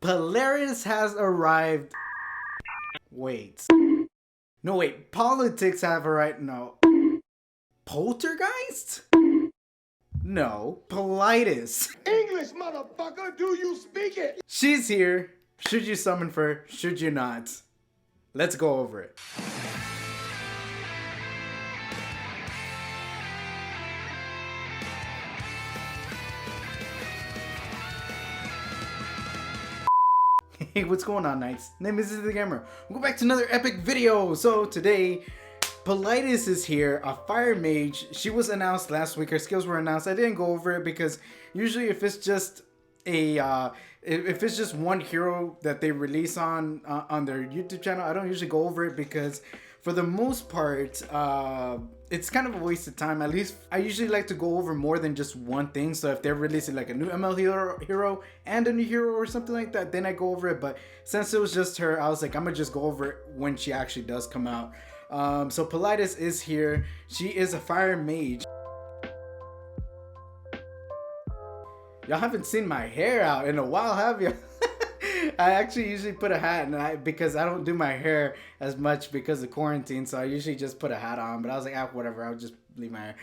Politis has arrived. Wait. No, wait. Politics have arrived. No. Poltergeist? No. Politis. English, motherfucker, do you speak it? She's here. Should you summon her? Should you not? Let's go over it. Hey, what's going on, Knights? Name is the Gamer. We'll go back to another epic video. So today, Politis is here, a fire mage. She was announced last week. Her skills were announced. I didn't go over it because usually if it's just if it's just one hero that they release on their YouTube channel, I don't usually go over it because for the most part, it's kind of a waste of time. At least I usually like to go over more than just one thing. So if they're releasing like a new ML hero and a new hero or something like that, then I go over it. But since it was just her, I was like, I'm gonna just go over it when she actually does come out. So Politis is here. She is a fire mage. Y'all haven't seen my hair out in a while, have you? I actually usually put a hat, and because I don't do my hair as much because of quarantine, so I usually just put a hat on. But I was like, whatever, I'll just leave my hair.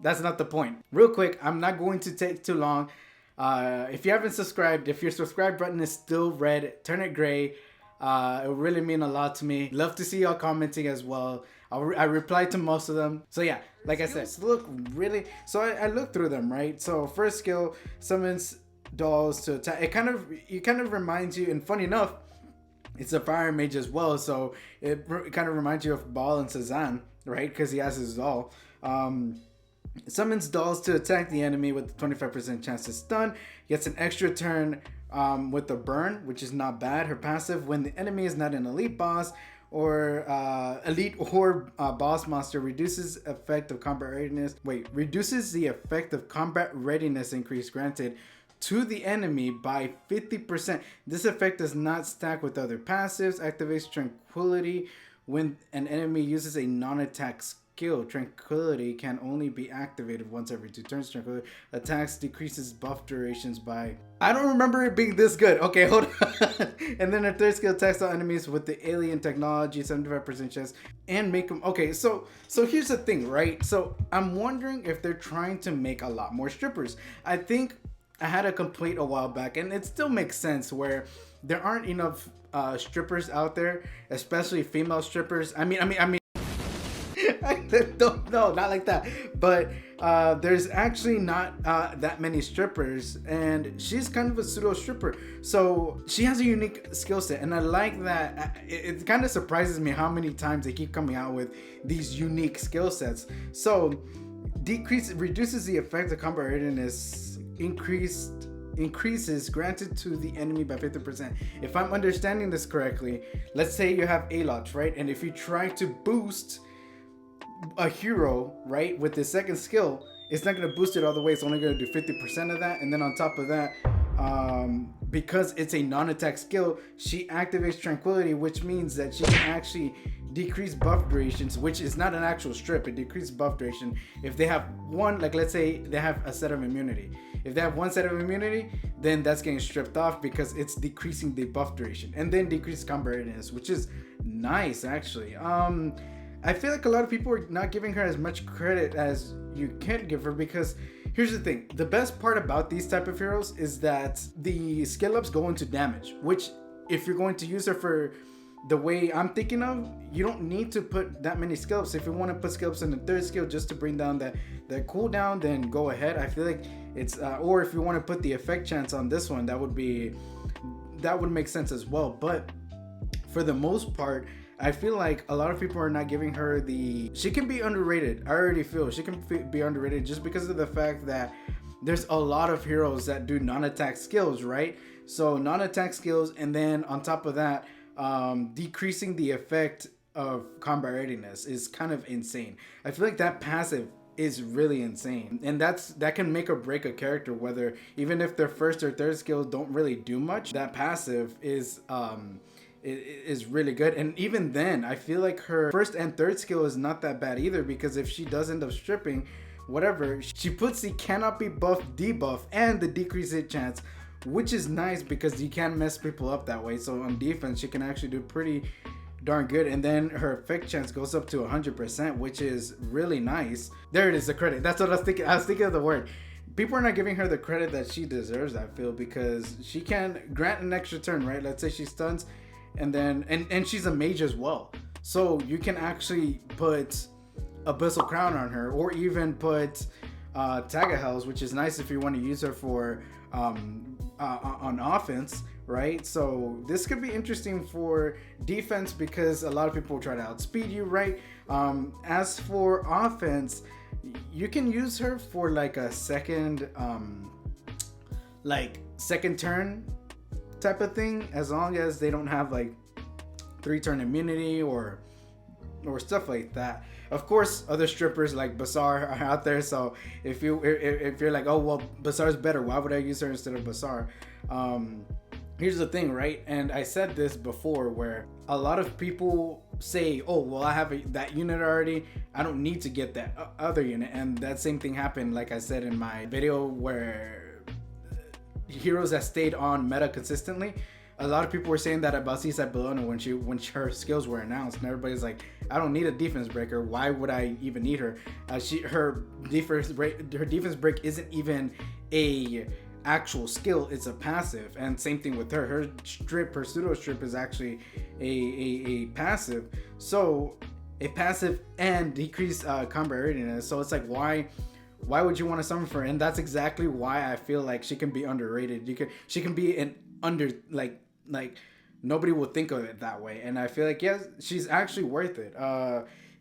That's not the point. Real quick, I'm not going to take too long. If you haven't subscribed, if your subscribe button is still red, turn it gray. It would really mean a lot to me. Love to see y'all commenting as well. I reply to most of them. So yeah, like I said, look really. So I looked through them, right? So first skill summons dolls to attack. It kind of reminds you, and funny enough, it's a fire mage as well. So it kind of reminds you of Ball and Cezanne, right? Because he has his doll. Summons dolls to attack the enemy with a 25% chance to stun. Gets an extra turn with the burn, which is not bad. Her passive, when the enemy is not an elite boss or boss monster, reduces effect of combat readiness. Reduces the effect of combat readiness increase granted to the enemy by 50%. This effect does not stack with other passives. Activates Tranquility when an enemy uses a non-attack skill. Tranquility can only be activated once every 2 turns. Tranquility attacks decreases buff durations by... I don't remember it being this good. Okay, hold on. And then her third skill attacks all enemies with the alien technology, 75% chance, and make them... Okay, so here's the thing, right? So I'm wondering if they're trying to make a lot more strippers. I think I had a complaint a while back, and it still makes sense where there aren't enough strippers out there, especially female strippers. I mean, no, not like that. But there's actually not that many strippers, and she's kind of a pseudo stripper. So she has a unique skill set, and I like that. It kind of surprises me how many times they keep coming out with these unique skill sets. So reduces the effect of combat readiness. Increases granted to the enemy by 50%. If I'm understanding this correctly, let's say you have A-Lots, right? And if you try to boost a hero, right, with the second skill, it's not going to boost it all the way. It's only going to do 50% of that. And then on top of that, because it's a non-attack skill, she activates Tranquility, which means that she can actually decrease buff durations, which is not an actual strip. It decreases buff duration if they have one, like let's say they have a set of immunity. If they have one set of immunity, then that's getting stripped off because it's decreasing the buff duration, and then decrease combat readiness, which is nice actually. I feel like a lot of people are not giving her as much credit as you can give her, because here's the thing. The best part about these type of heroes is that the skill ups go into damage, which if you're going to use her for the way I'm thinking of, you don't need to put that many skill ups. If you want to put skill ups in the third skill just to bring down that cooldown, then go ahead. I feel like it's or if you want to put the effect chance on this one, that would make sense as well. But for the most part, I feel like a lot of people are not giving her she can be underrated. I already feel she can be underrated just because of the fact that there's a lot of heroes that do non-attack skills, right? So non-attack skills, and then on top of that, decreasing the effect of combat readiness is kind of insane. I feel like that passive is really insane, and that can make or break a character, whether even if their first or third skills don't really do much. That passive is really good. And even then, I feel like her first and third skill is not that bad either, because if she does end up stripping, whatever, she puts the cannot be buffed debuff and the decrease hit chance which is nice because you can mess people up that way. So on defense, she can actually do pretty darn good. And then her effect chance goes up to 100%, which is really nice. There it is, the credit. That's what I was thinking. I was thinking of the word. People are not giving her the credit that she deserves, I feel, because she can grant an extra turn, right? Let's say she stuns, and then and she's a mage as well. So you can actually put Abyssal Crown on her, or even put Tagahells, which is nice if you want to use her for on offense, right? So this could be interesting for defense because a lot of people try to outspeed you, right? As for offense, you can use her for like a second turn type of thing, as long as they don't have like 3-turn immunity or stuff like that. Of course, other strippers like Bazaar are out there, so if you're like, oh well, Bazaar's better, why would I use her instead of Bazaar? Here's the thing, right? And I said this before, where a lot of people say, oh well, I have that unit already, I don't need to get that other unit. And that same thing happened, like I said in my video, where heroes that stayed on meta consistently, a lot of people were saying that about Seaside Bologna when her skills were announced, and everybody's like, I don't need a defense breaker. Why would I even need her? Her defense break isn't even a actual skill, it's a passive. And same thing with her. Her pseudo strip is actually a passive. So a passive and decreased combat readiness. So it's like, why would you want to summon for her? And that's exactly why I feel like she can be underrated. She can be an under like nobody will think of it that way. And I feel like, yes, she's actually worth it.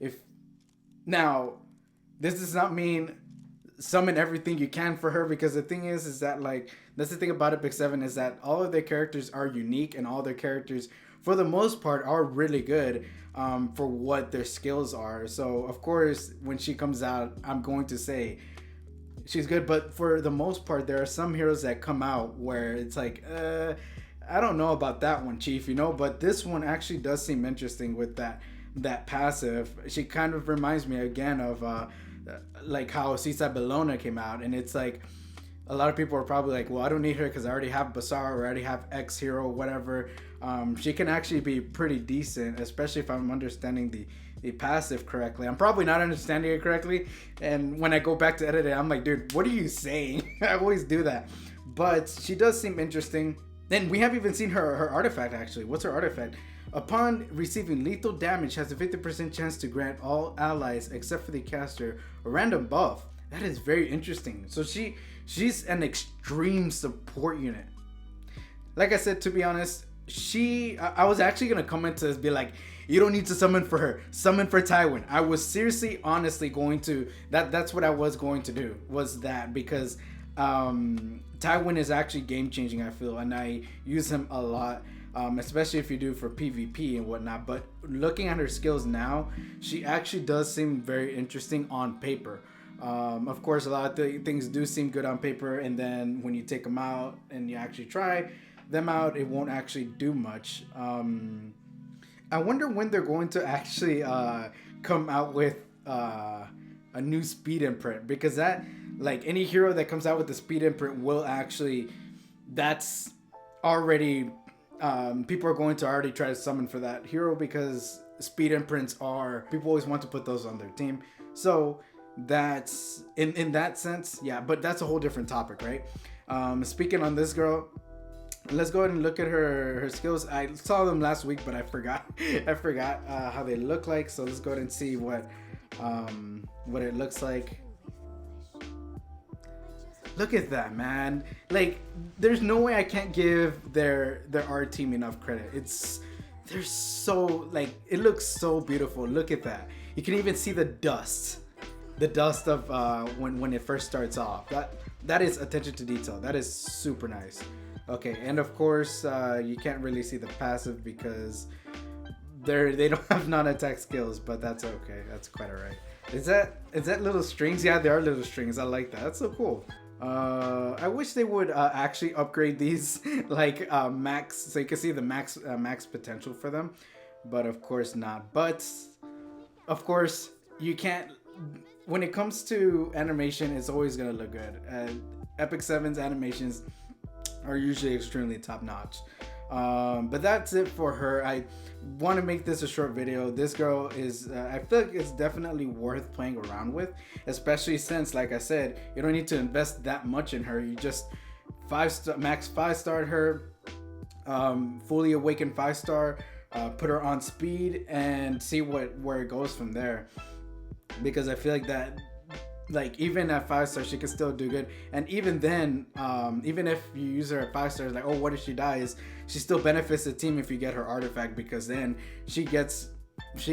If now this does not mean summon everything you can for her, because the thing is that, like, that's the thing about Epic 7, is that all of their characters are unique, and all their characters for the most part are really good for what their skills are. So of course when she comes out, I'm going to say she's good, but for the most part there are some heroes that come out where it's like, I don't know about that one, Chief, but this one actually does seem interesting with that passive. She kind of reminds me again of like how Seaside Bologna came out, and it's like a lot of people are probably like, well, I don't need her because I already have Bazaar, or I already have X hero, whatever. She can actually be pretty decent, especially if I'm understanding the passive correctly. I'm probably not understanding it correctly, and when I go back to edit it, I'm like, dude, what are you saying? I always do that, but she does seem interesting. Then we haven't even seen her artifact, actually. What's her artifact? Upon receiving lethal damage, has a 50% chance to grant all allies except for the caster a random buff. That is very interesting. So she's an extreme support unit. Like I said, to be honest, I was actually gonna comment to this, be like, you don't need to summon for her, summon for Tywin. I was seriously, honestly going to, that's what I was going to do, was that, because Tywin is actually game changing, I feel, and I use him a lot, especially if you do for PvP and whatnot. But looking at her skills now, she actually does seem very interesting on paper. Of course, a lot of things do seem good on paper, and then when you take them out and you actually try them out, it won't actually do much. I wonder when they're going to actually come out with a new speed imprint, because that, like, any hero that comes out with the speed imprint will actually, that's already, people are going to already try to summon for that hero, because speed imprints are, people always want to put those on their team. So that's, in that sense, yeah, but that's a whole different topic, right? Speaking on this girl, let's go ahead and look at her skills. I saw them last week, but I forgot how they look like. So let's go ahead and see what it looks like. Look at that, man. Like, there's no way I can't give their art team enough credit. They're so, like, it looks so beautiful. Look at that. You can even see the dust of when it first starts off. That is attention to detail. That is super nice. Okay, and of course you can't really see the passive because they don't have non-attack skills, but that's okay. That's quite alright. Is that little strings? Yeah, they are little strings. I like that. That's so cool. I wish they would actually upgrade these like max, so you can see the max potential for them, but of course not. But of course you can't. When it comes to animation, it's always gonna look good. Epic 7's animations are usually extremely top notch. But that's it for her. I want to make this a short video. This girl is, I feel like it's definitely worth playing around with, especially since, like I said, you don't need to invest that much in her. You just max 5-star her, fully awakened 5-star, put her on speed and see where it goes from there. Because I feel like that, like even at 5-star she can still do good, and even then, even if you use her at 5-star, like, oh, what if she dies, she still benefits the team if you get her artifact, because then she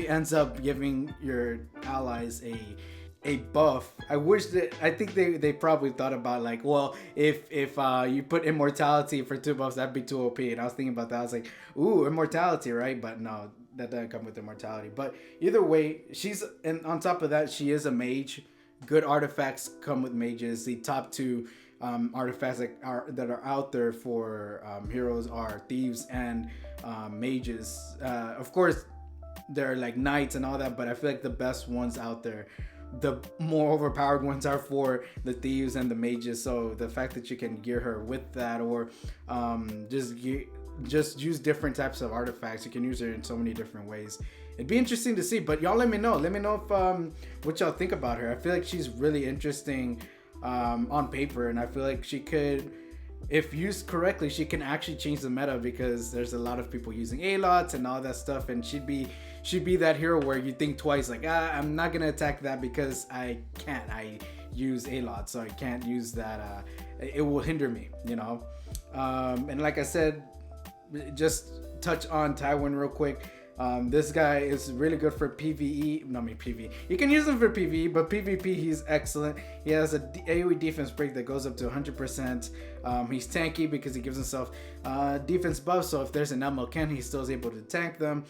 ends up giving your allies a buff. I think they probably thought about, like, well, if you put immortality for 2 buffs, that'd be too OP. And I was thinking about that. I was like, ooh, immortality, right? But no, that doesn't come with immortality. But either way, and on top of that, she is a mage. Good artifacts come with mages. The top 2 artifacts that are out there for heroes are thieves and mages. Of course, there are like knights and all that, but I feel like the best ones out there, the more overpowered ones, are for the thieves and the mages. So the fact that you can gear her with that, or just use different types of artifacts, you can use her in so many different ways. It'd be interesting to see, but y'all let me know if what y'all think about her. I feel like she's really interesting on paper, and I feel like she could, if used correctly, she can actually change the meta, because there's a lot of people using A-lots and all that stuff, and she'd be that hero where you think twice, like, I'm not gonna attack that because I use A-lot, so I can't use that, it will hinder me, you know. And like I said, just touch on Tywin real quick. This guy is really good for PvE. No, I mean PvE. You can use him for PvE, but PvP he's excellent. He has a AoE defense break that goes up to 100%. He's tanky because he gives himself defense buff, so if there's an MLK, he still is able to tank them.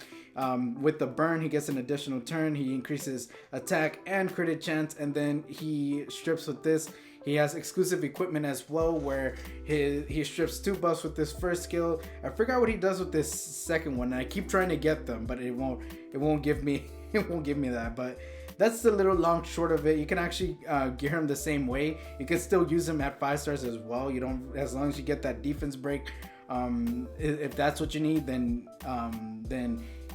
With the burn, he gets an additional turn. He increases attack and crit chance, and then he strips with this. He has exclusive equipment as well, where he strips 2 buffs with this first skill. I forgot what he does with this second one. I keep trying to get them, but it won't give me that. But that's the little long short of it. You can actually gear him the same way. You can still use him at 5 stars as well. You don't, as long as you get that defense break. If that's what you need, then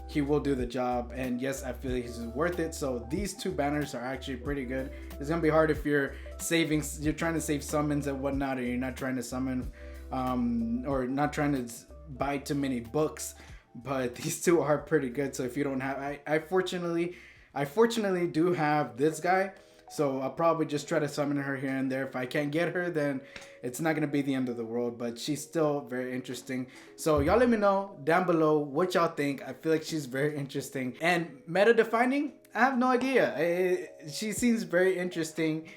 he will do the job. And yes, I feel like he's worth it. So these 2 banners are actually pretty good. It's gonna be hard if you're trying to save summons and whatnot, or you're not trying to summon, or not trying to buy too many books. But these 2 are pretty good. So if you don't have, I fortunately do have this guy. So I'll probably just try to summon her here and there. If I can't get her, then it's not going to be the end of the world. But she's still very interesting. So y'all let me know down below what y'all think. I feel like she's very interesting. And meta defining, I have no idea. She seems very interesting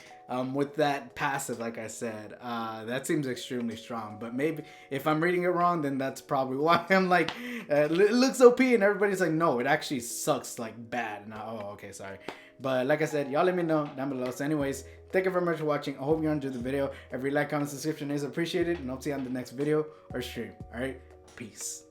with that passive, like I said. That seems extremely strong. But maybe if I'm reading it wrong, then that's probably why I'm like, it looks OP. And everybody's like, no, it actually sucks like bad. And oh, okay, sorry. But like I said, y'all let me know down below. So anyways, thank you very much for watching. I hope you enjoyed the video. Every like, comment, subscription is appreciated. And I'll see you on the next video or stream. Alright, peace.